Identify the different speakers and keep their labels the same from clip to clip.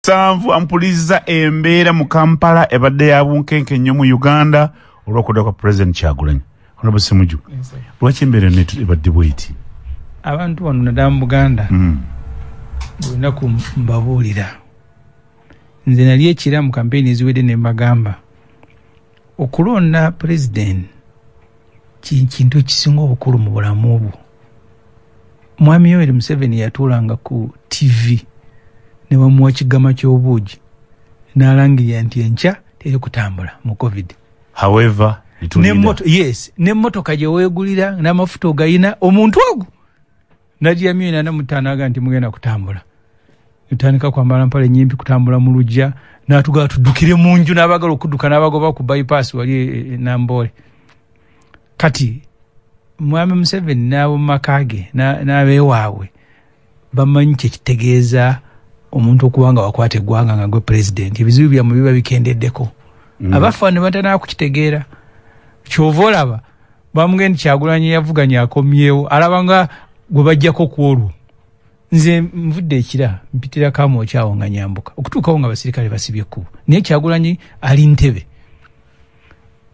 Speaker 1: Sanvu ampuliza embeera mu Kampala ebadde ya bunkenke nnyo mu Uganda olw'okudda kwa President Kyagulanyi. Hon. Ssemujju. Lwaki embeera ebadde bw'eti?
Speaker 2: Abantu wano naddala mu Buganda olunaku mbabuulira. Nze nali ekira mu kampeyini eziwedde ne mbagamba okulonda President kintu ekisinga obukulu mu bulamu obwo. Mwami Yoweri Museveni yatuulanga ku TV ne bamuwa kigama ky'obuugi n'alangirira nti enkya teri kutambula mu COVID.
Speaker 1: However,
Speaker 2: n'emmotoka gye weegulira n'amafuta ogayina omuntu ogwo n'agira $45 aga nti mugenda kutambula. Ntandika kwambala mpale nnyimpi kutambula mu luggya n'atugala tuddukire mu nju n'abagala okudduka n'abagoba ku bypass wali Nambole. Kati Mwami Museveni n'abo maka ge n'abeewaabwe bamanyi kyekitegeeza omuntu okubanga wakwata eggwanga nga gwe President. Ebizibu byammwe biba bikendeddeko. Abafa ne batanaba kukitegeera. Kyova olaba bamugenda Kyagulanyi yavuganya akomyewo alaba nga gwe bajjako ku olwo. Nze nvudde ekira mpitira kamo kyawo nga nyambuka okutuukawo nga basirikale basibye ekkubo naye Kyagulanyi ali Entebbe.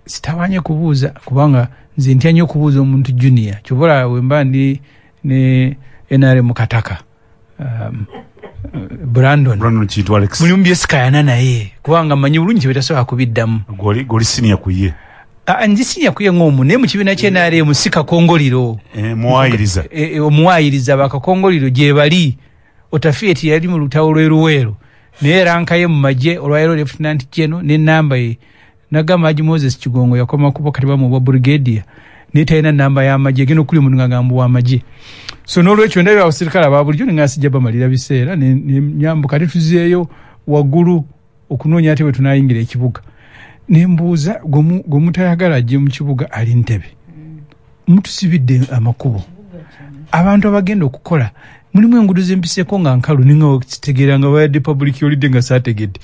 Speaker 2: Sitabanye kubuuza kubanga nze ntya nnyo okubuuza omuntu junior. Kyobola wemba ndi ne NRM Kataka Brandon
Speaker 1: Kitu Alex
Speaker 2: mulimu byesikayana naye kubanga manyi bulungi kye betasobola kubiddamu.
Speaker 1: Goli senior kuye.
Speaker 2: Nzi senior kuye ng'omu naye mu kibiina ky'NRM si kakongoliro.
Speaker 1: Muwayiriza.
Speaker 2: Omuwayiriza bakakongoliro gye bali. Otafieti yali mu lutawo lw'Eruweero naye ranka ye mu magye olwayiro Lieutenant General n'ennamba ye nagamba Haji Moses Kigongo yakoma kuba katiba mu brigadier n'etayina namba y'amagye gino kuli mu ngagambo w'amagye. So n'olwekyo ndabye abasirikale ababulijjo ne ngasijja bamalira biseera ne nyambuka tuzeeyo waggulu okunoonya ate bwe tunayingira ekibuga. Ne mbuuza gwe mutayagala ajje mu kibuga ali Entebbe. Mutusibidde amakubo. Abantu abagenda okukola mulimu enguudo z'empiseeko nga nkalu ninga kitegeera nga bayadde public holiday nga saategedde.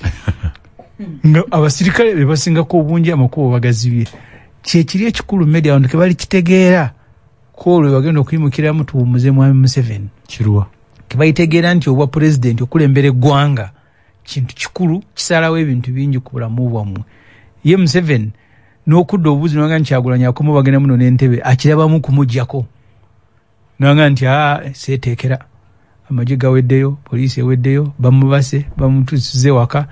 Speaker 2: Nga abasirikale be basingako obungi amakubo bagazibye. Kyekiri ekikulu media abantu ke bali kitegeera ko olwo bagenda okuyimukiramu tuwumuze Mwami Museveni.
Speaker 1: Kiruwa.
Speaker 2: Ke bayitegeera nti obwa President okulembera eggwanga kintu kikulu kisalawo ebintu bingi ku bulamu bwammwe. Ye Museveni n'okudda obuuzi n'anga nti Kyagulanyi akoma bagenda muno n'Entebbe akirabamu kumuggyako. N'anga nti seeteekera amagye gaweddeyo poliisi eweddeyo bamubase bamutusize waka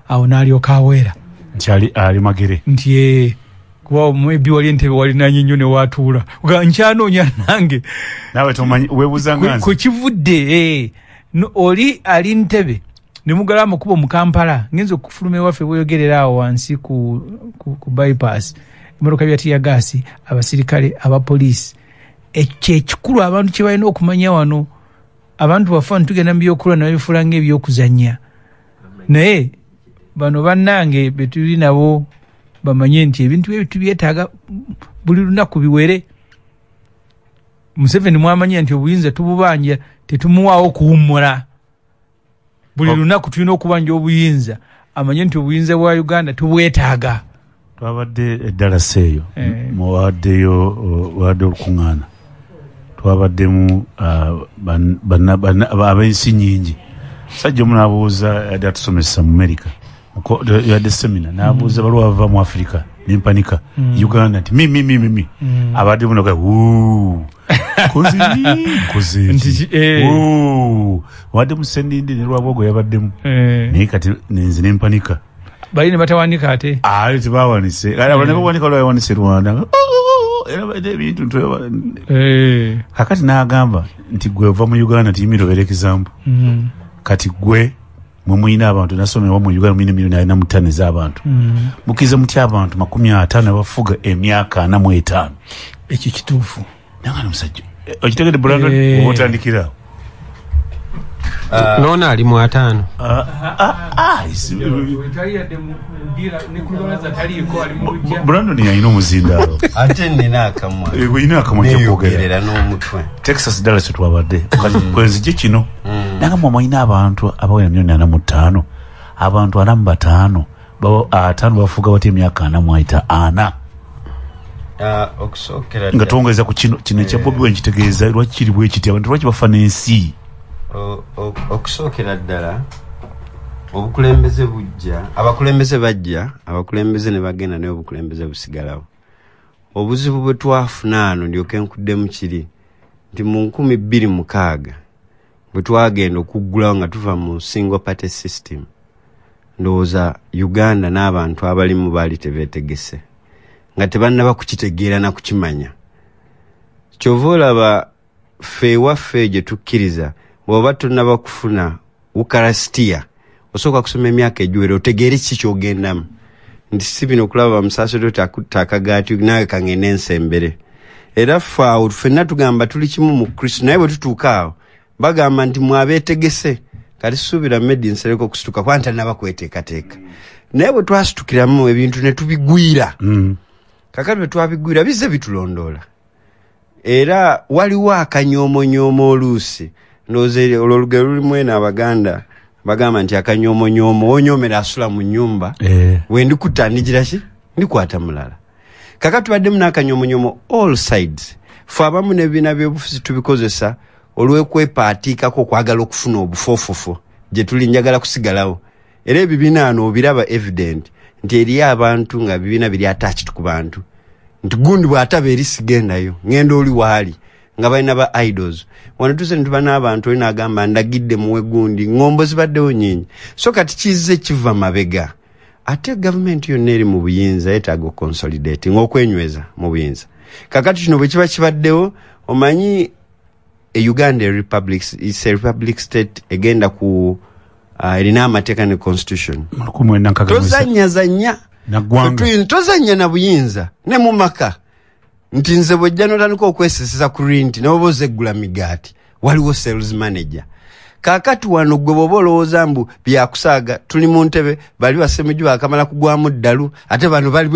Speaker 2: awo n'alyoka aweera.
Speaker 1: Nti ali magere.
Speaker 2: Nti kuba mwebi wali Entebbe walinanye nnyo ne waatuula. Nkyanoonya nange.
Speaker 1: Nawe tomanyi weebuuza nganze.
Speaker 2: Ku kivudde oli ali Entebbe ne mugala amakubo mu Kampala ngenza okufuluma ewaffe bweyogerera awo wansi ku bypass emmotoka bya tiyagaasi abasirikale abapoliisi. Ekikulu abantu kye balina okumanya wano abantu bafa tugenda mu byokulwa nabifuula ng'ebyokuzannya naye bano bannange betuli nabo bamanye nti ebintu bye byetaaga buli lunaku biwere. Museveni mwamanya nti obuyinza tububanja tetumuwaawo kuwummula. Buli lunaku tulina okubanja obuyinza amanye nti obuyinza bwa Uganda tubwetaaga.
Speaker 1: Twabadde eddala seeyo muwaddeyo olukuŋŋaana twabaddemu ab'ensi nnyingi. Sajja omu n'abuuza yadde atusomesa mu America yadde semina n'abuuza baliwo bava mu Africa n'empanika Uganda nti mi abadde munoga kozi wadde mu Sendindi ne Lwabogo yabaddemu naye kati nenze n'empanika
Speaker 2: bali ne batawanika ate
Speaker 1: tebawanise ne bawanika lwayawanise Rwanda era ebintu kakati n'agamba nti gwe ova mu Uganda tiyimira obeera example. Kati gwe mwe muyina abantu nasomewa mu Uganda muyina miliyoni 45 ez'abantu mukize mutya abantu 50 bafuga emyaka 45.
Speaker 2: Ekyo kituufu
Speaker 1: nanga n'omusajja okitegedde Brandon obutandikira
Speaker 3: Nona ali mu 5.
Speaker 1: Brandon yalina omuzindaalo.
Speaker 4: Ate nina akamwa.
Speaker 1: Yina akamwa
Speaker 4: ky'okwogerera n'omutwe.
Speaker 1: Texas Ddala kye twabadde. Kati kwenzije kino. Nanga mwalina abantu abawera miliyoni 45. Abantu 45. 5 bafuga bati emyaka 4.
Speaker 4: Okusookera
Speaker 1: nga twongeza ku kino ekya Bobi wenkitegeeza lwaki kiri bwe kiti abantu lwaki bafa n'ensi.
Speaker 4: Okusookera ddala obukulembeze bujja abakulembeze bajja abakulembeze ne bagenda naye obukulembeze busigalawo obuzibu bwe twafuna ano ndyoke nkuddemu kiri nti mu 2006 bwe twagenda okuggulawo nga tuva mu single party system ndowooza Uganda n'abantu abalimu baali tebeetegese nga tebannaba kukitegeera na kukimanya kyova olaba ffe ewaffe gye tukkiriza bw'oba tonnaba kufuna ukarastia osooka kusoma emyaka egiwera otegeere kiki kyogendamu nti si bino okulaba bamusaasodo akagaati nawe kangenda ensembere era ffe awo ffenna tugamba tuli kimu mu Kristo naye bwe tutuuka awo bagamba nti mwabeetegese kati suubira Medi Nsereko okusituka kuba ntanaba kweteekateeka naye bwe twasitukiramu ebintu ne tubigwira kakati bwe twabigwira bizze bitulondoola era waliwo akanyoomonyooma oluusi ndowooza olwo olugero lulimu eno Abaganda bagamba nti akanyoomonyooma onyoomera asula mu nnyumba we ndikuta ndigira ki ndikwata mulala kakati tubaddemu n'akanyoomonyooma all sides ffe abamu n'ebibiina by'obufuzi tubikozesa olw'okwepaatiikako okwagala okufuna obufoofofo gye tuli njagala kusigalawo era ebibiina ano obiraba evident nti eriyo abantu nga bibiina biri attached ku bantu nti gundi bw'ataba eri sigendayo ngenda oli waali nga balina ba idols wano tuse nituba n'abantu oli n'agamba ndagidde muwe gundi ngombo zibaddewo nyingi so kati kizze kiva mabega ate gavumenti yonna eri mu buyinza yetaaga okonsolidating okwenyweza mu buyinza kakati kino bwe kiba kibaddewo omanyi Uganda republic is a republic state egenda ku erina amateeka ne constitution tozanya tozanya na buyinza ne mu maka nti nze bw'ojja n'otandika okweseseza ku rinti n'oba ozeggula migaati waliwo sales manager kaakati wano gwe bw'oba olowooza mbu byakusaaga tuli mu ntebe bali Ssemujju bakamala kugwamu ddalu ate bano bali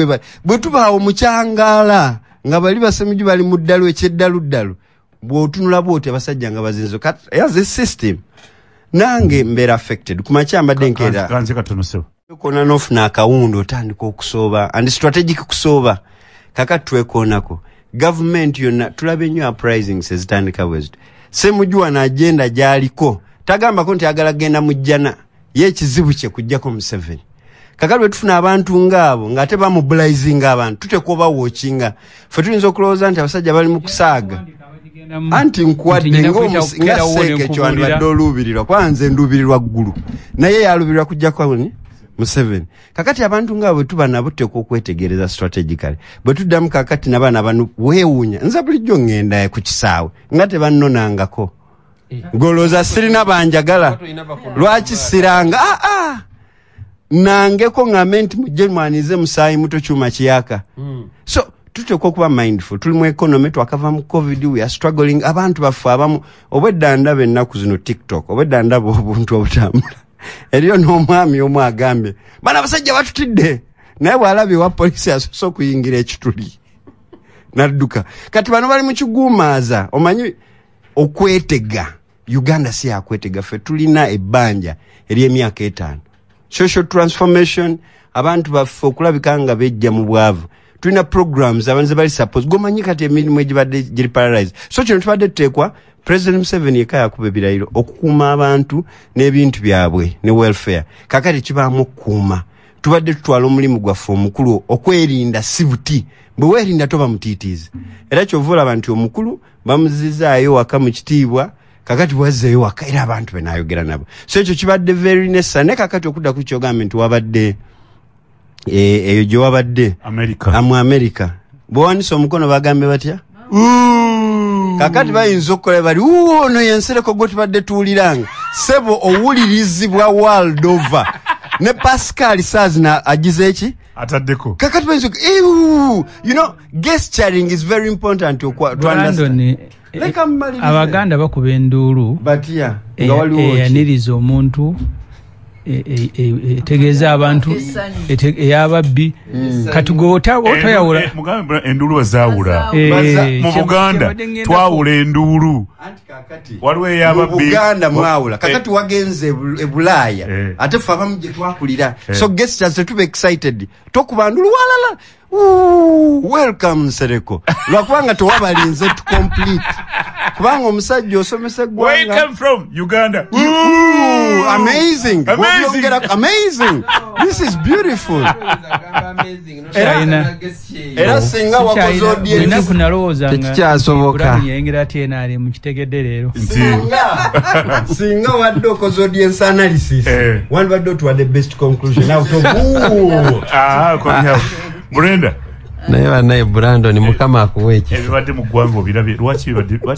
Speaker 4: bwe tubaawo mukyangaala nga bali Ssemujju bali mu ddalu ekyeddalu bw'otunula bw'oti abasajja nga bazinzo as a system nange mbeera affected kumakya mbadde nkeera kona n'ofuna akawundo otandika okusooba and strategic kusooba kakati twekoonako gavumenti yonna tulaba ennyo uprisings ezitandika bwezito Ssemujju wano agenda gy'aliko tagambako nti agala genda mu jjana ye ekizibu kye kujjako Museveni kakati bwe tufuna abantu ng'abo ng'ate bamobilizinga abantu tutekoba wookinga ffe tuyinza okulowooza nti abasajja bali mu kusaaga anti nkwadde nga seeke kyandibadde oluubirirwa kwanze nduubirirwa ggulu naye yaluubirirwa kujjako Museveni kakati abantu ng'abo bwe tuba nabo tuteekwa okwetegereza strategically bwe tuddamu kakati n'abaana bano weewuunya nza bulijjo ngenda ku kisaawe nga tebannonangako ngolooza sirina banjagala lwaki siranga nangeko ng'ambe nti mujje mwanize musaayi muto kyuma kiyaka so tuteekwa okuba mindful tuli mu economy twakava mu covid we are struggling abantu baffe abamu obwedda ndaba ennaku zino TikTok obwedda ndaba obuntu obutambula eriyo n'omwami omu agambye bana abasajja batutidde naye bw'alabye wa polisi asoose okuyingira ekituli n'adduka kati bano bali mu kiguumaaza omanyi okwetega Uganda si yakwetega ffe tulina ebbanja ery'emyaka 5 social transformation abantu baffe okulabika nga bejja mu bwavu tulina programs abantu bali suppose gomanyi kati emirimu egibadde giri paralyze so kino tubadde tuteekwa President Museveni yeka yakuba ebirayiro okukuuma abantu n'ebintu byabwe ne welfare kakati kibaamu okukuuma tubadde tutwala omulimu gwaffe omukulu okwerinda si buti bwe weerinda toba mutiitiizi era kyova olaba nti omukulu bamuzizaayo waka mu kitiibwa kakati bwazzeeyo waka era abantu be naayogera nabo so ekyo kibadde very necessary ne kakati okudda ku kyogambye nti wabadde eyo gye wabadde mu America bwewanisa omukono bagambe batya kakati bayinza okukola bali ono yensereko gwe tubadde tuwuliranga sebo owulirizibwa world over ne Pascal Sazna agize eki
Speaker 1: ataddeko
Speaker 4: kakati bayinza you know gesturing is very important to understand
Speaker 2: Abaganda bakuba enduulu
Speaker 4: batya nga waliwo
Speaker 2: yaniriza omuntu tegeeza abantu eyababbi kati gwe otoyawula
Speaker 1: mugambe enduulu wazaawula mu Buganda twawula enduulu waliwo eyababbi
Speaker 4: mu Buganda mwawula kakati wagenze e Bulaaya ate ffe abamu gye twakulira so gestures tetuba excited tokuba nduulu walala welcome Nsereko lwakubanga tewabalinze to complete kubanga omusajja osomesa eggwanga.
Speaker 1: Where you come from? Uganda.
Speaker 4: Ooh, amazing. Amazing. This is beautiful. Era singa wakoze audience
Speaker 2: tekikyasoboka yengera tena ali mu kitegedde leero
Speaker 4: singa wadde okoze audience analysis one wadde to the best conclusion out of
Speaker 1: konya Brenda
Speaker 3: naye Brandon mukama akuweeki
Speaker 1: ebibadde mu ggwanga obirabe lwaki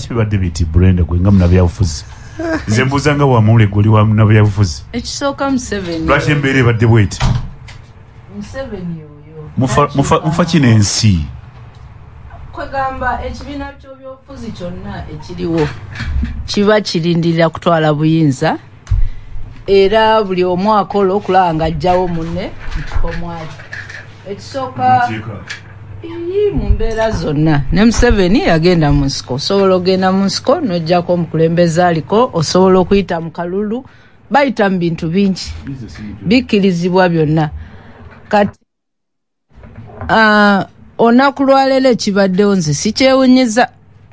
Speaker 1: bibadde biti Brenda gwe nga munabyabufuzi nze mbuuza nga wamule guli wa munabyabufuzi
Speaker 5: ekisooka Museveni
Speaker 1: lwaki embeera ebadde bweti
Speaker 5: Museveni
Speaker 1: mufa kino ensi
Speaker 5: kwegamba ekibiina ky'ebyobufuzi kyonna ekiriwo kiba kirindirira kutwala buyinza era buli omu akola okulaba nga ajjawo munne mu kifo mwali ekisooka mu mbeera zonna ne Museveni yagenda mu nsiko osobola ogenda mu nsiko n'ojjako omukulembeze aliko osobola okuyita mu kalulu bayita mu bintu bingi bikkirizibwa byonna kati olunaku lwaleero ekibaddewo nze sikyewunyiza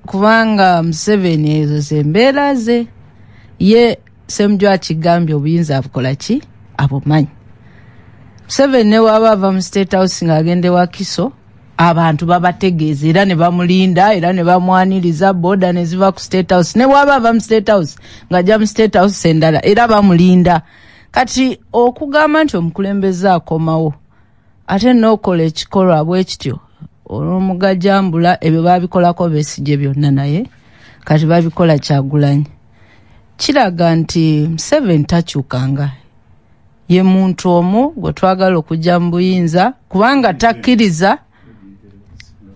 Speaker 5: kubanga Museveni ezo ze mbeera ze ye Ssemujju akigambye obuyinza abukola ki abumanyi Museveni ne waba ava mu State House ng'agende wa Kiso abantu babategeeza era ne bamulinda era ne bamwaniriza boda ne ziva ku State House ne waba ava mu State House ng'ajja mu State House endala era bamulinda kati okugamba nti omukulembeze akomawo ate n'okola ekikolwa bwe kityo olw'omugajambula ebyo babikolako Besigye byonna naye kati babikola Kyagulanyi kiraga nti Museveni takyukanga ye muntu omu gwe twagala okujja mu buyinza kubanga takkiriza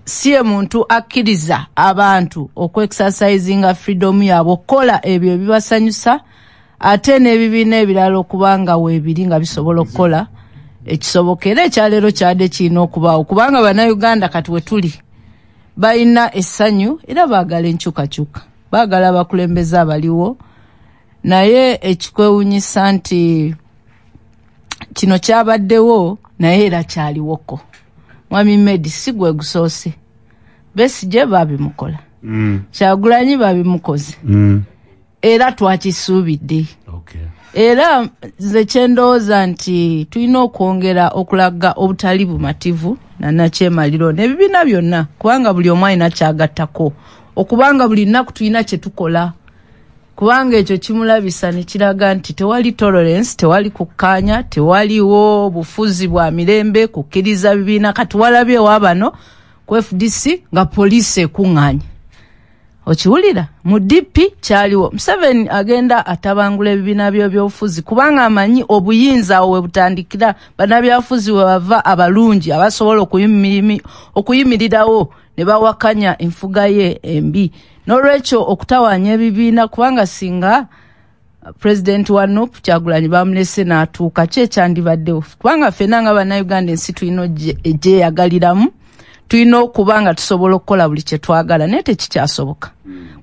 Speaker 5: si ye muntu akkiriza abantu okwekisasayizinga freedom yaabwe okukola ebyo ebibasanyusa ate n'ebibiina ebirala okubanga weebiri nga bisobola okukola ekisobokera ekyaleero kyadde kirina okubaawo kubanga bannayuganda kati we tuli balina essanyu era baagala enkyukakyuka baagala abakulembeze abaliwo naye ekikwewunyisa nti kino kyabaddewo naye era kyaliwoko Mwami Medi si gwe gusoose Besigye babimukola Kyagulanyi babimukoze era twakisuubidde era nze kyendowooza nti tulina okwongera okulaga obutali bumativu nannakyemaliro n'ebibiina byonna kubanga buli omu alina kyagattako okubanga buli nnaku tulina kye tukola kubanga ekyo kimulabisa ne kiraga nti tewali tolerance tewali kukkaanya tewaliwo bufuzi bwa mirembe kukkiriza bibiina kati walabyewo abano ku FDC nga poliisi ekuŋŋaanye okiwulira mu DP kyaliwo Museveni agenda atabangula ebibiina by'obufuzi kubanga amanyi obuyinza we butandikira bannabyabufuzi we bava abalungi abasobola okuyimirirawo ne bawakanya enfuga ye embi n'olwekyo okutawaanya ebibiina kubanga singa President wa NUP Kyagulanyi bamulese n'atuuka kyekyandibaddewo kubanga ffenna nga bannayuganda ensi tulina egyeyagaliramu tulina okubanga tusobola okukola buli kye twagala naye tekikyasoboka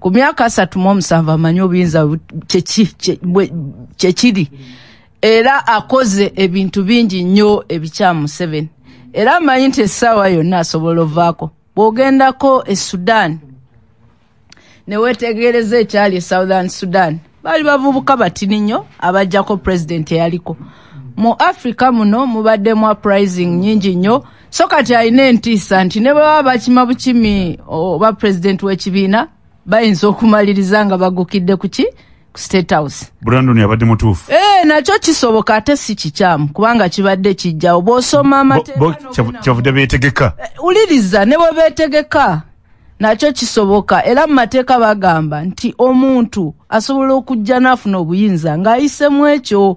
Speaker 5: ku myaka 37 amanyi obuyinza kyekiri era akoze ebintu bingi nnyo ebikyamu Museveni era amanyi nti essaawa yonna asobola ovaako bw'ogendako e Sudan ne weetegereza ekyali e Southern Sudan baali bavubuka batini nnyo abajjako president eyaliko mu Africa muno mubaddemu uprising nyingi nnyo so kati alina entiisa nti ne baba bakima bukimi oba president w'ekibiina bayinza okumaliriza nga bagukidde ku State House.
Speaker 1: Brandon yabadde mutuufu.
Speaker 5: Nakyo kisoboka ate si kikyamu kubanga kibadde kijjawo bw'osoma amateeka
Speaker 1: kyavudde beetegeka.
Speaker 5: Uliriza ne bwe beetegeka nakyo kisoboka era mu mateeka bagamba nti omuntu asobola okujja n'afuna obuyinza ng'ayisemu ekyo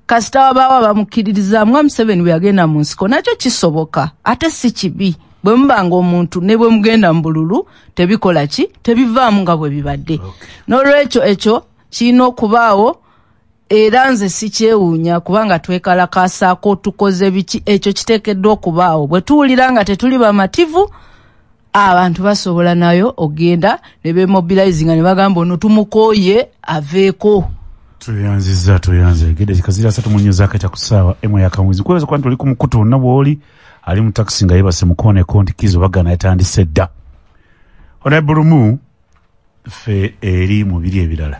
Speaker 5: kasita wabawa bamukkiririzaamu Museveni bwe yagenda mu nsiko nakyo kisoboka ate si kibi bwe mubanga omuntu ne bwe mugenda mu bululu tebikola ki tebivaamu nga bwe bibadde n'olwekyo ekyo kirina okubaawo era nze sikyewuunya kubanga twekalakaasaako tukoze biki ekyo kiteekeddwa okubaawo bwe tuwulira nga tetuli bamativu abantu basobola nayo ogenda ne bemobilizinga ne bagamba ono tumukooye aveeko.
Speaker 1: Tuyanziza gede kazira 3 mu nyoza akata kusaawa emu ya kamwezi kweza kwantu oli ku mukutu nabwoli ali mu taxi nga yebase mukone konti kizo bagana yatandise dda. Honorable Mu fe eri mu biri ebirala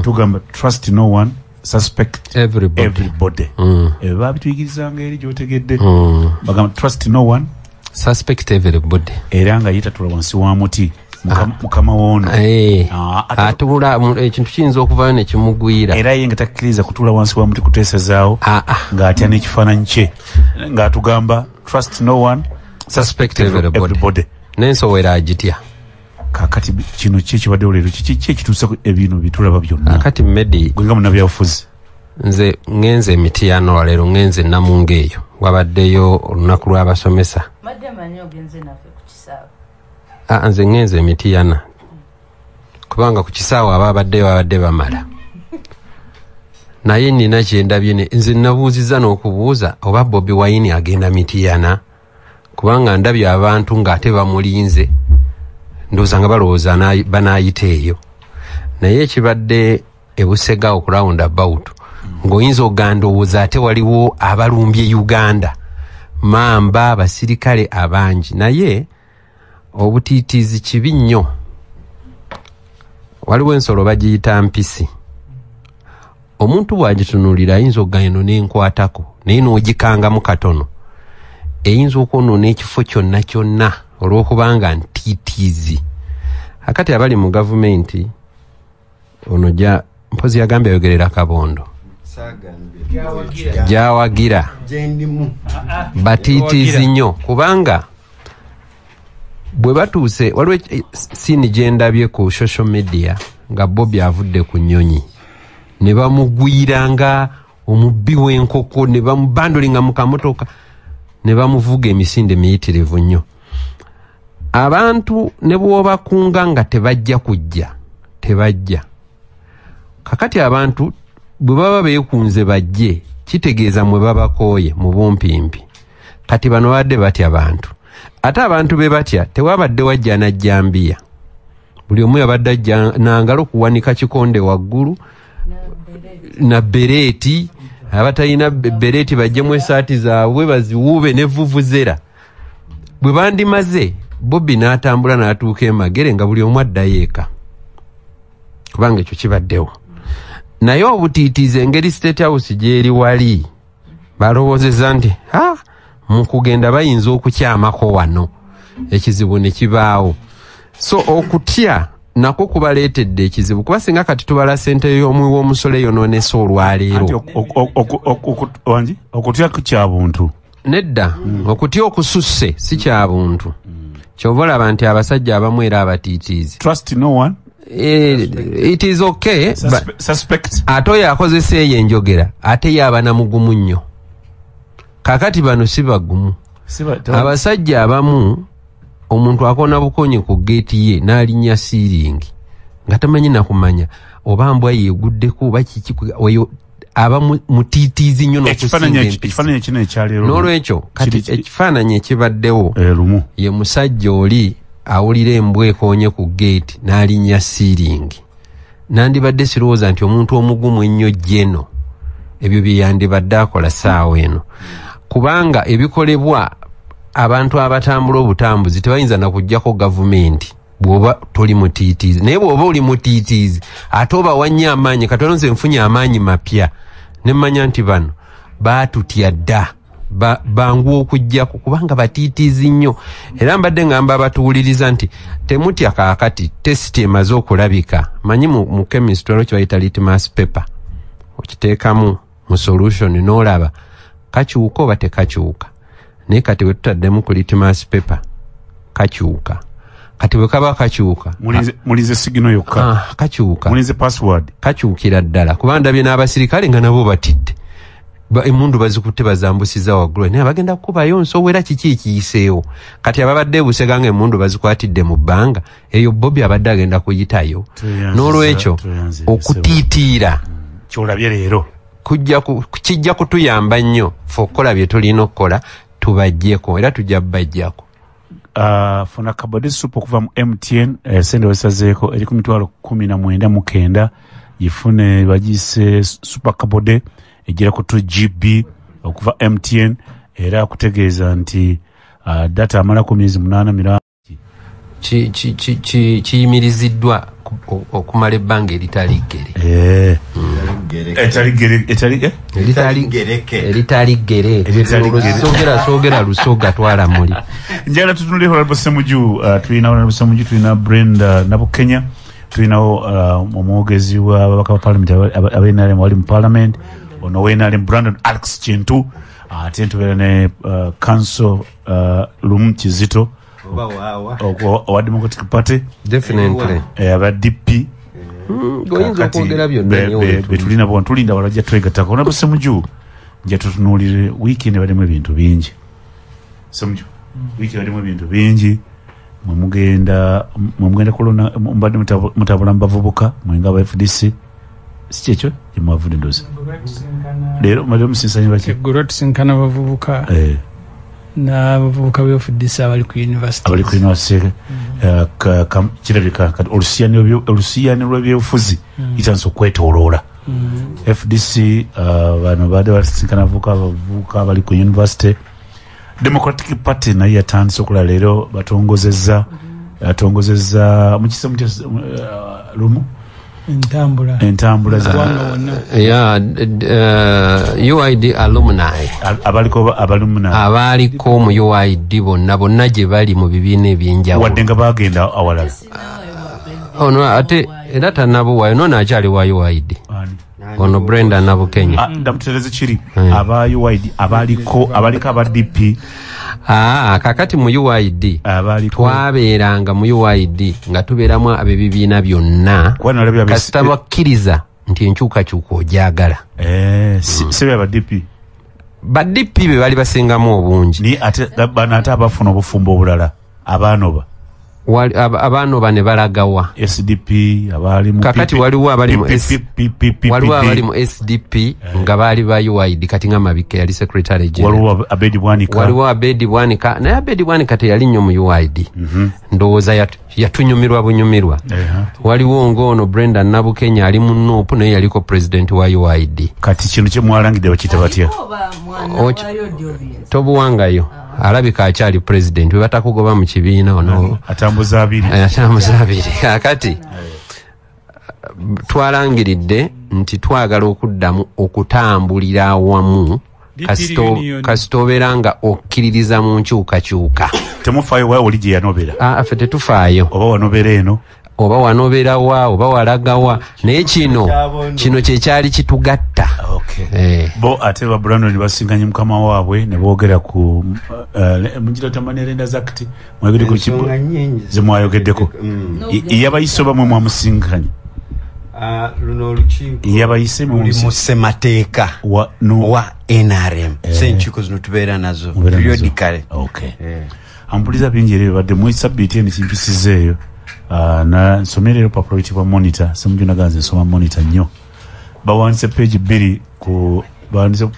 Speaker 1: tugamba trust no one suspect everybody babituyigirizanga eri gyotegedde bagamba trust no one
Speaker 3: suspect everybody
Speaker 1: era nga yitatula wansi wa muti mukama wono
Speaker 3: atula ekintu kiyinza okuvayo ne kimugwira
Speaker 1: era ye nga takkiriza kutula wansi wa muti kuteesezaawo ng'atya n'ekifaananyi kye ng'atugamba trust no one suspect everybody
Speaker 3: n'ensowera agitya
Speaker 1: kakati kino ki ekibadde olero kiki ekituusa ebintu bitulaba byonna
Speaker 3: kati Medi
Speaker 1: gwenga munnabyabufuzi
Speaker 3: nze ngenze emitiano leero ngenze namunga eyo wabaddeyo olunaku lw'abasomesa nze ngenze emitiana kubanga ku kisaawe babadde bamala naye nina kyendabye nze nabuuziza n'okubuuza oba Bobi Wine agenda mitiana kubanga ndabye abantu ng'ate bamulinze ndowooza nga balowooza banaayita eyo naye ekibadde ebusega okurawunda about ng'oyinza ogandowooza ate waliwo abalumbye Uganda mamba abasirikale abangi naye obutiitiizi kibi nnyo waliwo ensolo bagiyita mpisi omuntu bw'agitunuulira ayinza okugamba eno n'enkwatako naye n'ogikangamu katono eyinza okwonoona ekifo kyonna kyonna olw'okubanga ntiitiizi akati abali mu gavumenti ono mpozi yagambye ayogerera Kabondo gyawagira batiitiizi nnyo kubanga bwe batuuse waliwo siini gye ndabye ku social media nga Bobi avudde ku nnyonyi ne bamugwiranga omubbi w'enkoko ne bamubandolinga mu kamotoka ne bamuvuga emisinde miyitirivu nnyo abantu ne bw'obakunga nga tebajja kujja tebajja kakati abantu bwe baba beekunze bajje kitegeeza mwe babakooye mu bumpimpi kati bano badde batya bantu ate abantu be batya tewabadde wajja najjambiya buli omu yabadde ajja nangalo kuwanika kikonde waggulu na bereeti abatalina bereeti bajjemu esaati zaabwe baziwuube ne vuvuzera bwe bandimaze Bobi n'atambula n'atuuka emagere nga buli omu addayo eka kubanga ekyo kibaddewo naye obutiitiizi engeri State House gyeri wali balowoozeza nti mu kugenda bayinza okukyamako wano ekizibu ne kibaawo so okutya nako kubaleetedde ekizibu kuba singa kati tubala ssente y'omwi w'omusolo eyonoonesa olwaleero
Speaker 1: okutya kya buntu
Speaker 3: nedda okutya okususse si kya buntu kyova olaba nti abasajja abamu era abatiitiizi
Speaker 1: trust no one
Speaker 3: it is okay
Speaker 1: suspect
Speaker 3: ate oyo akozesa eyo enjogera ate yaba namugumu nnyo kakati bano si bagumu abasajja abamu omuntu akona bukonye ku geeti ye n'alinnya siiringi nga tamanyi nakumanya oba mbwa yeeguddeko oba kiki oyo aba mutiitiizi nnyo
Speaker 1: ekifaananyi kino ekyaleero
Speaker 3: n'olwekyo kati ekifaananyi ekibaddewo ye musajja oli awulira embwa ekoonye ku geeti n'alinnya siiringi nandibadde sirowooza nti omuntu omugumu ennyo jeno ebyo bye yandibadde akola ssaawa eno kubanga ebikolebwa abantu abatambula obutambuzi tebayinza nakuggyako gavumenti bw'oba toli mutiitiizi naye bw'oba oli mutiitiizi ate oba wannye amaanyi katono nze nfunye amaanyi mapya ne mmanya nti bano baatutya dda bangu okuggyako kubanga batiitiizi nnyo era mbadde ngamba abatuwuliriza nti temutya kaakati tesiti emaze okulabika manyi mu chemistry olwo kibayita litmus paper okiteekamu mu solution n'olaba kakyuka oba tekakyuka naye kati bwe tutaddemu ku litmus paper kakyuka kati bwe kaba kakyuka
Speaker 1: mulize sigino yokka
Speaker 3: kakyuka
Speaker 1: mulize password
Speaker 3: kakyukira ddala kuba ndabye n'abasirikale nga nabo batidde emundu bazikutte bazambusiza waggulu naye bagenda kukubayo nsowera kiki ekiyiseewo kati ababadde ebusega nga emundu bazikwatidde mu bbanga eyo Bobi abadde agenda kuyitayo n'olwekyo okutiitiira
Speaker 1: kyolabye leero
Speaker 3: kijja kutuyamba nnyo fe okukola bye tulina okukola tubajjeko era tujja bajjako
Speaker 1: funa kabade supu okuva mu MTN sente wesazeeko eri ku mitwalo 19,900 yifune bagise super kabode ejira ku 2GB okuva MTN era kutegeeza nti data amala ku myezi 8
Speaker 3: kiyimiriziddwa okumala ebbanga eritali ggere. Soogera lusoga twala muli.
Speaker 1: Njala tutunule Hon.Ssemujju, tulina Hon.Ssemujju, tulina Brenda Nabukenya, tulinawo omwogezi w'ababaka ba parliament ab'NRM wali mu parliament, ono w'NRM Brandon Alex Kintu, ate tubeera ne council Lumu Kizito owa Democratic Party,
Speaker 3: definitely
Speaker 1: aba DP
Speaker 3: oyinza okwogera byonna
Speaker 1: betulina bona tulinda balajja twegattako. Hon.Ssemujju nja tutunuulire wiiki nebademu ebintu bingi. Ssemujju wiiki ebademu ebintu bingi, mwemugenda kulona mbadde mutabula mu bavubuka mwenga aba FDC si kyekyo gye mwavudde ndozi leero mbadde musinsanye baki
Speaker 2: eggulu tusinkana bavubuka n'abavubuka b'FDC abali ku university kirabika kati olusiyaani lw'ebyobufuzi itansa okwetooloola FDC bano baadde basinkana abavubuka abali ku university. Democratic Party naye yatandise okulala leero batongozezza mukisa lumu entambula
Speaker 3: UID alumni abaliko mu UID bonna gye bali mu bibiina ebyenjawulo
Speaker 1: wadde nga bagenda awalala
Speaker 3: ono ate era tannabuwayo nono akyali wa UID ono Brenda Nabukenya
Speaker 1: ndamutereze kiri aba UID abaliko aba DP
Speaker 3: kakati mu UID twabeeranga mu UID nga tubeeramu ab'ebibiina byonna kasita bakkiriza nti enkyukakyuka ogyagala
Speaker 1: sebe aba DP
Speaker 3: ba DP be bali basingamu obungi
Speaker 1: ni ate abafuna obufumbo obulala abaanoba ne balagawa SDP abali mu
Speaker 3: kakati waliwo abali mu SDP nga bali ba UID kati nga Mabike yali secretary general waliwo Abedi Bwanika naye Abedi Bwanika teyali nnyo mu UID ndowooza yatunyumirwa bunyumirwa waliwo ngono Brenda Nabukenya ali mu NUP naye yaliko president wa UID
Speaker 1: kati kino kye mwalangidde bakiyita batya
Speaker 3: tobuwangayo alabika akyali president we batakugoba mu kibiina ono
Speaker 1: atambuza abiri
Speaker 3: kakati twalangiridde nti twagala okuddamu okutambulira awamu kasita obeera nga okkiririza mu nkyukakyuka
Speaker 1: temufaayo wa oli gye yanobera
Speaker 3: ffe tetufaayo
Speaker 1: oba wanobera eno
Speaker 3: oba wanobera wa oba walagawa naye kino kyekyali kitugatta
Speaker 1: bo ate ba Brandon basinganye mukama waabwe ne boogera ku munjira tamanirenda zakti mwegere ku kibo zemwayogeddeko yabayise bamwe mwamusinganye
Speaker 4: luno olukiiko
Speaker 1: yabayise
Speaker 4: mu ssemateeka wa NRM senkyuko zino tubeera nazo periodically
Speaker 1: ampuliza bingi era bibadde mu sabbiiti eno kimpisizeeyo na nsomera olupapula luyitibwa monitor. Ssemujju naganze nsoma monitor nnyo. Bawandiise page 2 ku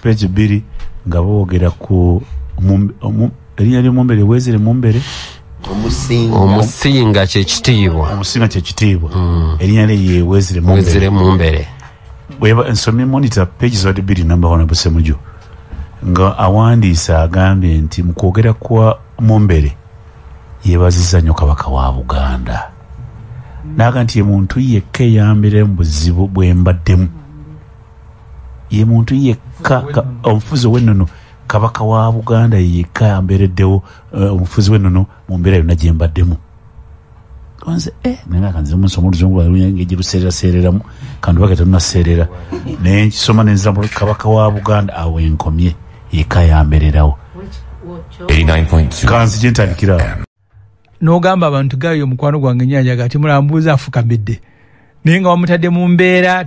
Speaker 1: page 2 nga boogera ku erinnya ly'omumbere Weezere Mumbere
Speaker 3: omusinga kyekitiibwa
Speaker 1: erinnya lye ye Weezere
Speaker 3: Mumbere
Speaker 1: nsomye monitor page zibadde 2 number 1 bu Ssemujju nga awandiisa agambye nti mu kwogera kwa Mumbere yeebazizza nnyo Kabaka wa Buganda naga nti ye muntu yekka eyambire mu buzibu bwe mbaddemu ye muntu yekka omufuzi w'ennono Kabaka wa Buganda yekka yambeereddewo omufuzi w'ennono mu mbeera yonna gye mbaddemu kanze naye kanze musomo oluzungu lwalunyange luseereraseereramu kandi baketa tunaseerera naye nkisoma nenzira Kabaka wa Buganda awo enkomye yekka yambeererawo
Speaker 6: 89.2
Speaker 1: kanzi gye ntandikira
Speaker 2: n'ogamba abantu gayo omukwano gwange nnyanja gati mulambuuza afukamidde naye nga wamutadde mu mbeera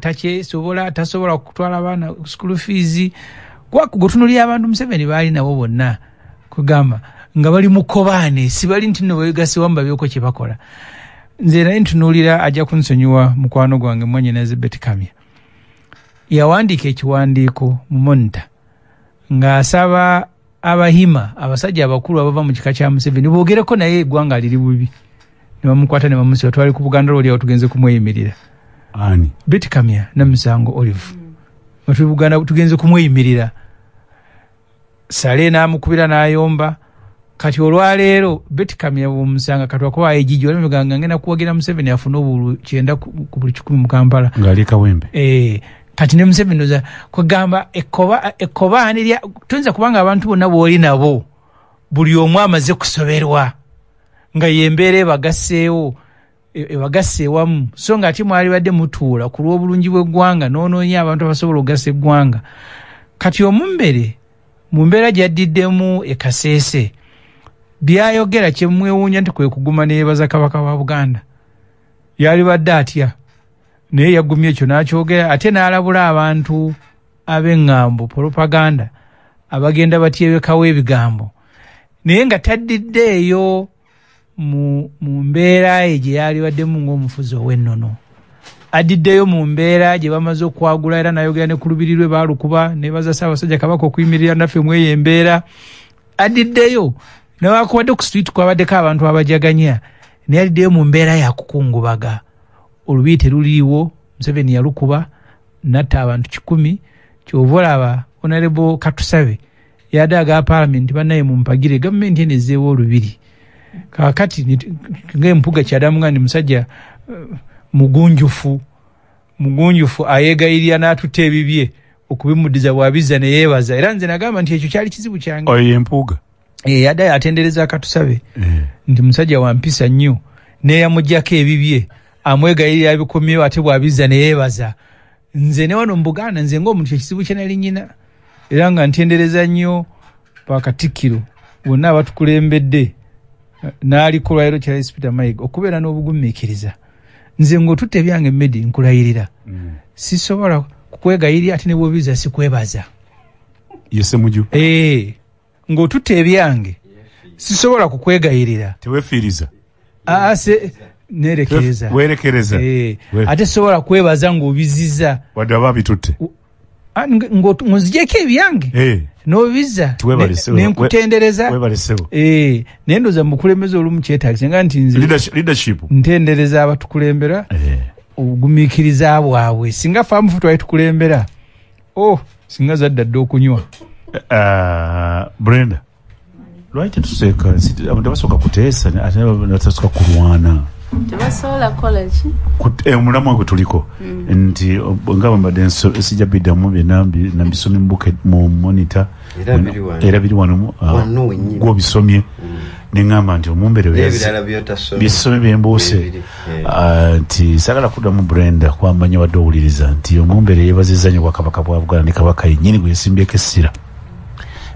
Speaker 2: tasobola kutwala abaana school fees gutunulira abantu Museveni baali nabo bonna kugamba nga bali mu kkobaane si bali nti nno beegasiwamu babyeko kye bakola nze naye ntunuulira ajja kunsonyiwa mukwano gwange mwannyina Elizabeth Kamya yawandiika ekiwandiiko mu Monitor ng'asaba abahima abasajja abakulu abava mu kika kya Museveni boogereko naye eggwanga liri bubi ne bamukwata ne bamusiba twali ku Buganda lwali awo tugenze kumweyimirira
Speaker 1: ani
Speaker 2: Betty Kamya Namusango Olive watu Buganda tugenze kumweyimirira Sale n'amukubira n'ayomba kati olwaleero betikamya omusanga katwa kwa ejiji wale muganga ngena kuwagira Museveni afuna obulu 9 ku buli 10 mu Kampala
Speaker 1: ngali kawembe
Speaker 2: kati ne Museveni oza kugamba ekoba anirya tunza kubanga abantu bonna boli nabo buli omu amaze kusoberwa nga yembere bagasseewo wamu so nga ati mwali badde mutuula ku lw'obulungi bw'eggwanga n'onoonya abantu abasobola okugasa eggwanga kati omumbere mu mbeera gyaddiddemu Kasese byayogera kyemwewuunya nti kwe kuguma neyebaza kabaka wa Buganda yali badde atya naye yagumye ekyo n'akyogera ate n'alabula abantu ab'eŋŋambo propaganda abagenda batyebekawo ebigambo naye nga taddiddeeyo mu mbeera gye yali baddemu ng'omufuzi ow'ennono addiddeyo mu mbeera gye bamaze okwagula era n'ayogera ne ku lubiri lwe baalukuba nebaza Ssaabasajja Kabaka okuyimirira naffe mu eyo embeera addiddeyo newaakubadde ku street kwabaddeko abantu abajaganya naye addiddeyo mu mbeera yakukungubaga olubiiri teruliiwo Museveni yalukuba natta abantu 10 kyova olaba Honorable Katusabe yadde aga Parliament bannaye mu mpagire gavumenti eno ezzeewo olubiri kakati ng'empuga kyadamuga ndi musajja mugunjufu ayegayirira n'atutta ebibye okubimuddiza bw'abizza ne yeebaza era nze nagamba nti ekyo kyali kizibu kyange
Speaker 1: oyo empuga
Speaker 2: yadde atendereza Katusabe nti musajja wa mpisa nnyo neeyamuggyako ebibye amwegayirira abikomyewo ate bw'abizza ne yeebaza nze ne wano mu Buganda nze ng'omuntu ekizibu kye nali nnyina era nga ntendereza nnyo Pakatikkiro bonna abatukulembedde n'aliko lwaliro Charles Peter Mayiga okubeera n'obugumiikiriza nze ng'otutte ebyange Medi nkulayirira sisobola kukwegayirira ate ne bw'obiza sikwebaza
Speaker 1: ye Ssemujju
Speaker 2: ng'otutte ebyange sisobola kukwegayirira
Speaker 1: tewefiiriza
Speaker 2: nerekereza
Speaker 1: werekereza
Speaker 2: ate sobola kwebaza ng'obizizza
Speaker 1: wadde aba bitutte
Speaker 2: nzijeko ebyange n'obiza nenkutendereza naye ndoza mukulembeza olumu kyetaagisa nga nti nze
Speaker 1: leadership
Speaker 2: ntendereza abatukulembera obugumiikiriza bwabwe singa faamufu twali tukulembera singa zadda dde okunywa
Speaker 1: Brenda lwaki tetuseka abantu tebasooka kuteesa ate batasooka kulwana
Speaker 5: tebasobola kukola ki
Speaker 1: omulamu gwe tuliko nti nga mbadde sijja biddamu byonna nabisomye mu monitor era biri wano gw'obisomye neŋŋamba nti omumbere bisomye byembuuse nti saagala kuddamu Brenda kwamanya wadde owuliriza nti omumbere yeebazizza nnyo Bwakabaka bwa Buganda ne Kabaka yennyini gwe yasimbyeko essira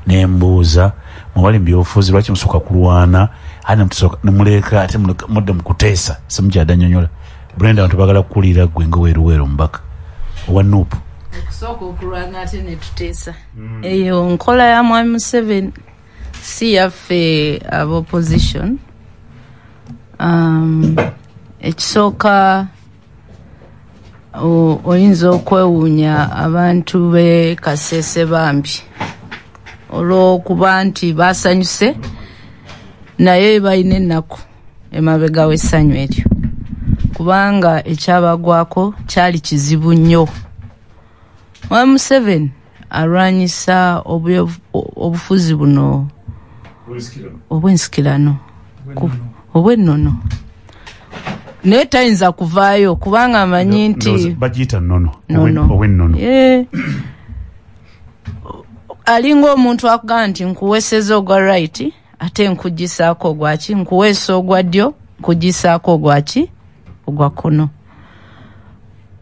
Speaker 1: nembuuza mubali mu byobufuzi lwaki musooka kulwana ate nemuleka ate mudde mu kuteesa Ssemujju adanyonyola Brenda abantu bagala kukulira gwe nga weeruweeru omubaka owa Nuupu
Speaker 5: okusooka okulwana ate ne tuteesa eyo nkola ya Mwami Museveni si yaffe ab'opposition ekisooka oyinza okwewuunya abantu be Kasese bambi olw'okuba nti baasanyuse naye balina ennaku emabega w'essanyu eryo kubanga ekyabagwako kyali kizibu nnyo. Mwami Museveni alwanyisa obufuzi buno obw'ensikirano obw'ennono naye tayinza kuvaayo kubanga amanyi nti
Speaker 1: bagiyita nnono obw'ennono
Speaker 5: alinga omuntu akugamba nti nkuweeseza ogwa right ate nkugisaako ogwaki nkuweesa ogwa ddyo nkugisaako ogwaki ogwa kkono.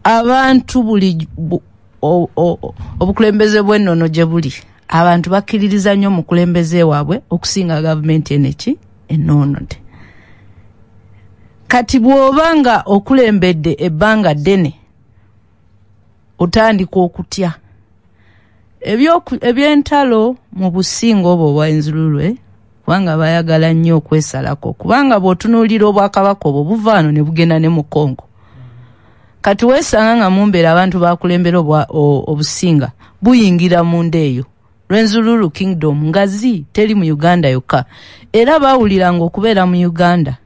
Speaker 5: Abantu buli obukulembeze bw'ennono gye buli abantu bakkiririza nnyo omukulembeze waabwe okusinga gavumenti eneki ennono. Kati bw'oba nga okulembedde ebbanga ddene otandika okutya ebyentalo mu businga obwo obw'enzululwe kubanga bayagala nnyo okwesalako kubanga bw'otunuulira obwakabaka obwo buvaano ne bugenda ne mu Kongo. Kati weesanga nga mumbeera abantu bakulembera obusinga buyingira munda eyo lw'enzululu kingdom ngazi teri mu Uganda yokka era baawuliranga okubeera mu Uganda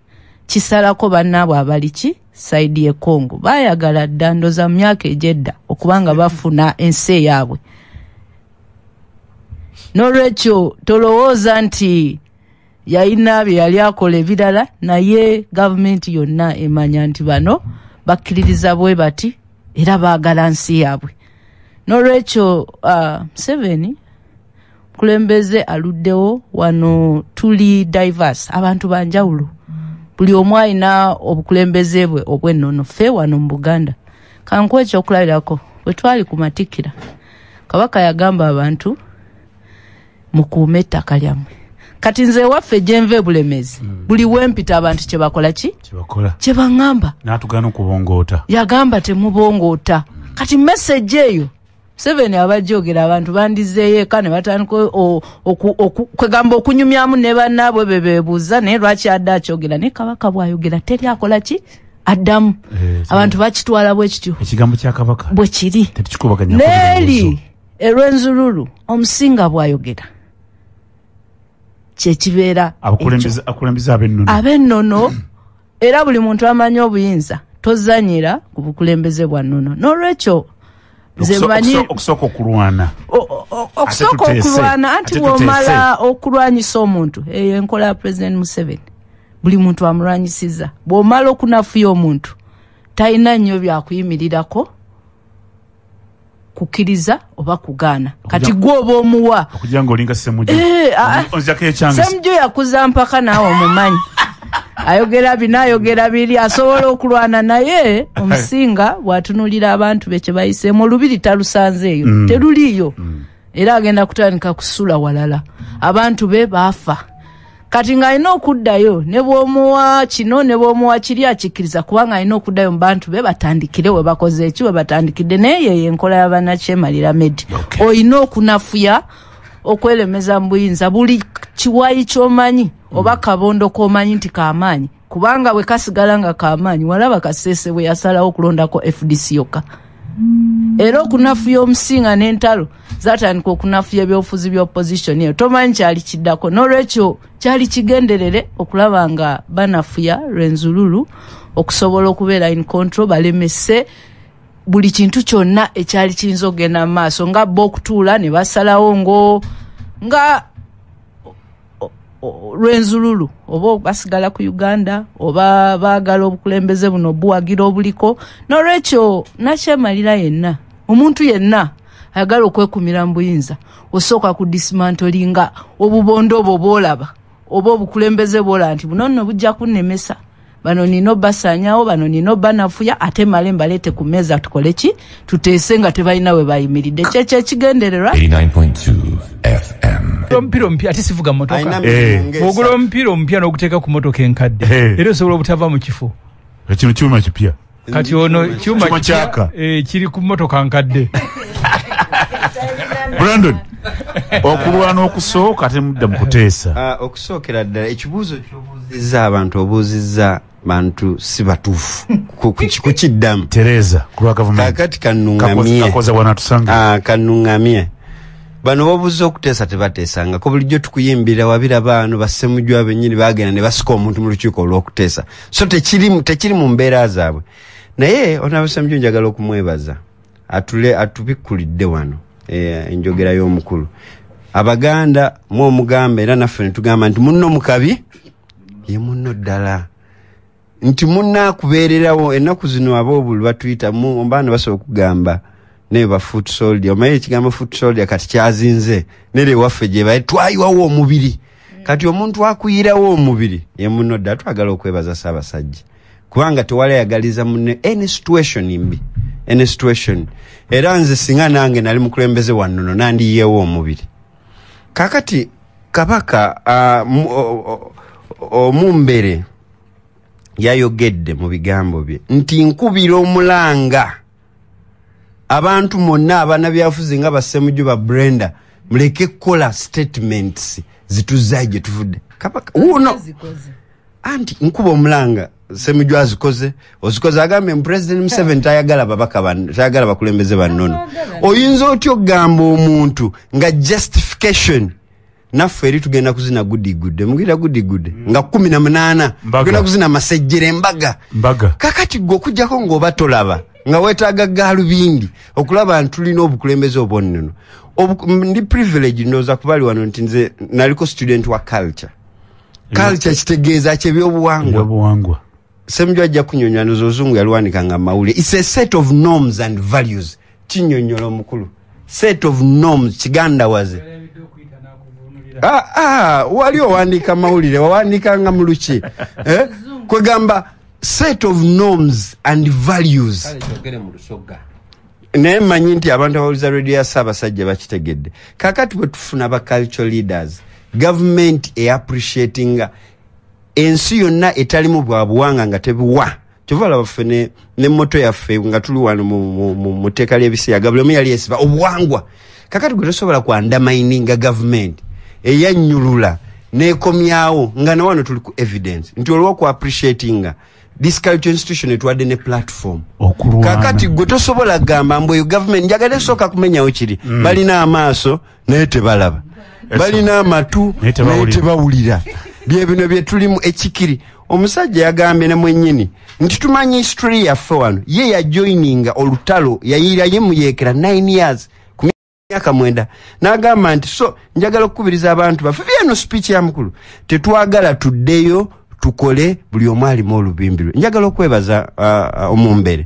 Speaker 5: kisalako bannaabwe abali ki saidi ye Kongo baayagala dda ndoza mu myaka egyedda okubanga bafuna ensi yaabwe. N'olwekyo tolowooza nti yalina bye yali akola ebirala naye gavumenti yonna emanya nti bano bakkiririza bwe bati era baagala nsi yaabwe. N'olwekyo Museveni kulembeze aluddewo wano tuli diverse abantu banjawulo buli omu alina obukulembeze bwe obwennono ffe wano mu Buganda. Kankuwa ekyokulabirako bwe twali ku Matikkira Kabaka yagamba abantu mukuume ettaka lyammwe. Kati nze waffe gyenva Bulemezi buli wempita abantu kye bakola ki? Kye baŋŋamba.
Speaker 1: N'atugaana okubongoota.
Speaker 5: Yagamba temubongoota. Kati message eyo Museveni abajogera abantu bandizeeyo eka ne batandika kwegamba okunyumyamu ne bannaabwe bebeebuuza naye lwaki adde akyogera naye Kabaka bw'ayogera teri akola ki? Addamu. Abantu bakitwala bwe kityo.
Speaker 1: Ekigambo kya Kabaka
Speaker 5: bwe kiri.
Speaker 1: Tetukikubaganya
Speaker 5: Neeri Erwenzululu omusinga bw'ayogera kyekibeera
Speaker 1: akulembeza
Speaker 5: abennono era buli muntu amanyi obuyinza tozanyira ku bukulembeze bwa nnono. N'olwekyo
Speaker 1: okusooka okulwana
Speaker 5: anti bw'omala okulwanyisa omuntu eyo enkola ya President Museveni buli muntu amulwanyisiza. Bw'omala okunafuya omuntu talina nnyo byakuyimirirako kukkiriza oba kugaana. Kati gwe oba omuwa
Speaker 1: okujja ng'olinga Ssemujju
Speaker 5: Ssemujju yakuza mpaka naawe omumanyi ayogera binayogera biri asobola okulwana naye omusinga bw'atunulira abantu be kye bayiseemu olubiri talusanzeeyo teruliiyo era agenda kutandika kusula walala abantu be baafa. Kati ng'alina okuddayo ne bw'omuwa kino ne bw'omuwa kiri akikkiriza kubanga alina okuddayo mu bantu be batandikire we bakoze eki we batandikidde naye yeyo enkola y'abannakyemalira Medi. Olina okunafuya okwelemeza mu buyinza buli kiwayi ky'omanyi oba kabondo k'omanyi nti k'amaanyi kubanga bwe kasigala nga k'amaanyi walaba Kasese bwe yasalawo okulondako FDC yokka. Era okunafuya omusinga n'entalo zatandika okunafuya ebyobufuzi by'opposition eyo tomanyi kyali kiddako. N'olwekyo kyali kigenderere okulaba nga banafuya Rwenzululu okusobola okubeera in control balemese buli kintu kyonna ekyali kiyinza okugenda mu maaso nga bo okutuula ne basalawo nga Rwenzululu oba basigala ku Uganda oba baagala obukulembeze buno buwagira obuliko. N'olwekyo nakyemalira yenna omuntu yenna ayagala okwekumira mu buyinza osooka ku dismantlinga obubondo obwo bw'olaba oba obukulembeze bw'olaba nti buno nno bujja kunnemesa bano nino basanyawo bano nino banafuya ate male mbaleete ku mmeeza tukole ki tuteese nga tebalina we bayimiridde kyekyo ekigendererwa
Speaker 6: 89.2 FM.
Speaker 2: Omupiira omupya ate sivuga mmotoka ogula omupiira omupya n'oguteeka ku mmotoka enkadde era osobola obutava mu kifo
Speaker 1: ekino kyuma kipya
Speaker 2: kati ono kyuma kyaka kiri ku mmotoka nkadde.
Speaker 1: Brandon okulwana okusooka ate mudda mu kuteesa
Speaker 4: okusookera ddala ekibuuzo ky'obuuzizza abantu obuuzizza bantu si batuufu kukiddamu
Speaker 1: Tereza kulwa gavumenti
Speaker 4: kakati kanuŋŋamye bano babuuza okuteesa tebateesangako bulijjo tukuyimbira wabira baano ba Ssemujju abennyini baagenda ne basika omuntu mu lukiiko olw'okuteesa so tekiri mu mbeera zaabwe naye onaaba Ssemujju njagala okumwebaza atubikkulidde wano enjogera y'omukulu Abaganda mu omugamba era naffe ne tugamba nti munno mukabi ye munno ddala nti munna akubeererawo ennaku zino aboobulu batuyita ombaana basobola okugamba naye ba foot soldier omaye ekigambo foot soldier kati kyazinze nere waffe gye baye twayiwawo omubiri kati omuntu akuyirawo omubiri ye munno ddala twagala okwebaza Ssaabasajja kubanga tewali ayagaliza munne any situation era nze singa nange nali mukulembeze wannono nandiyeewo omubiri kakati Kabaka omumbere yayogedde mu bigambo bye nti nkubira omulanga abantu monna abanabyafuzi nga ba Ssemujju ba Brenda muleke kola statements zituzaye gye tuvudde Kabaka uno anti nkuba omulanga Ssemujju ozikoze agambe President 7 tayagala babaka tayagala bakulembeze bannono oyinza otyo gamba omuntu nga justification naffe eri tugenda kuzina gudigude mugira gudigude nga 18 tugenda kuzina masejjere mbaga kakati gwe okujjako ng'oba tolaba nga weetaaga gaalubindi okulaba ntulina obukulembeze obwonnono ndi privilege ndowooza kubali wano nti nze naliko student wa culture culture kitegeeza kyebyobuwangwa. Ssemujju ajja kunyonyola n'ozungu yalwanikanga mawulire. It's a set of norms and values. Kinyonyola omukulu. Set of norms kiganda waze. Wali owandiika mawulire wawandiikanga mu luki. Kwegamba set of norms and values. Naye mmanyi nti abantu abawuliza radio ya Ssaabasajja bakitegedde. Kakati bwe tufuna ba cultural leaders, government appreciating ensi yonna etalimu bwa buwanga nga tebuwa. Kyova baffe ne moto yaffe nga tuli wano mu tteeka ly'ebisiyaga buli omu yali yeesiba obuwangwa. Kakati gwe tosobola kwandamininga government eyannyulula n'ekomyawo nga na wano tuli ku evidence nti olw'oku appreciatinga this culture institution etwadde ne platform. Kakati gwe tosobola gamba mbu government njagala esooka kumenyawo kiri. Balina amaaso naye tebalaba. Balina amatu naye tebawulira. Byebino bye tulimu ekikiri. Omusajja yagambye ne mwennyini nti tumanyi history yaffe wano ye yajoininga olutalo yayira ye muyeekera 9 years ku myaka 9 n'agamba nti so njagala okukubiriza abantu baffe byeno speech ya mukulu tetwagala tuddeyo tukole buli omu alimu olubimbi lwe. Njagala okwebaza omumbere